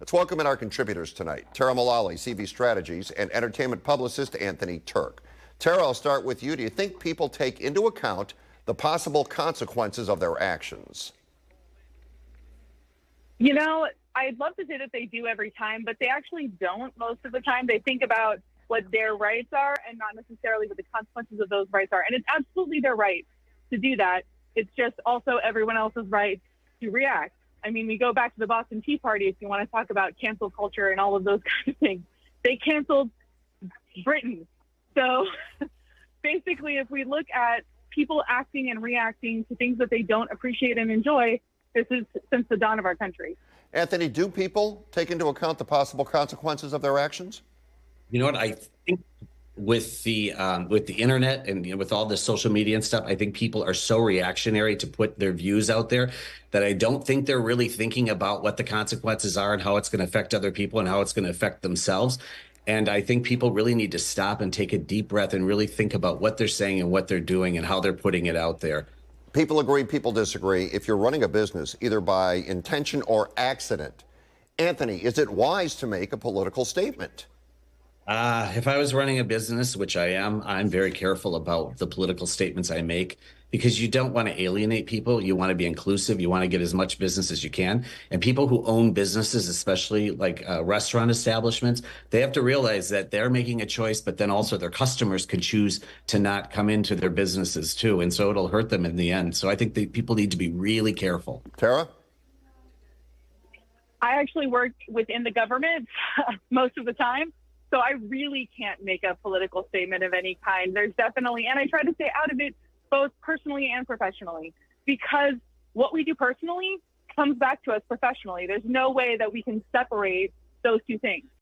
Let's welcome in our contributors tonight. Tara Mullally, CV Strategies, and entertainment publicist Anthony Turk. Tara, I'll start with you. Do you think people take into account the possible consequences of their actions? You know, I'd love to say that they do every time, but they actually don't most of the time. They think about what their rights are and not necessarily what the consequences of those rights are. And it's absolutely their right to do that. It's just also everyone else's right to react. I mean, we go back to the Boston Tea Party if you want to talk about cancel culture and all of those kinds of things. They canceled Britain. So basically, if we look at people acting and reacting to things that they don't appreciate and enjoy, this is since the dawn of our country. Anthony, do people take into account the possible consequences of their actions? You know what? I think with the internet and with all this social media and stuff, I think people are so reactionary to put their views out there that I don't think they're really thinking about what the consequences are and how it's going to affect other people and how it's going to affect themselves. And I think people really need to stop and take a deep breath and really think about what they're saying and what they're doing and how they're putting it out there. People agree, people disagree. If you're running a business, either by intention or accident, Anthony, is it wise to make a political statement? If I was running a business, which I am, I'm very careful about the political statements I make because you don't want to alienate people. You want to be inclusive. You want to get as much business as you can. And people who own businesses, especially like restaurant establishments, they have to realize that they're making a choice, but then also their customers can choose to not come into their businesses too. And so it'll hurt them in the end. So I think that people need to be really careful. Tara? I actually work within the government most of the time. So I really can't make a political statement of any kind. There's definitely, and I try to stay out of it both personally and professionally, because what we do personally comes back to us professionally. There's no way that we can separate those two things.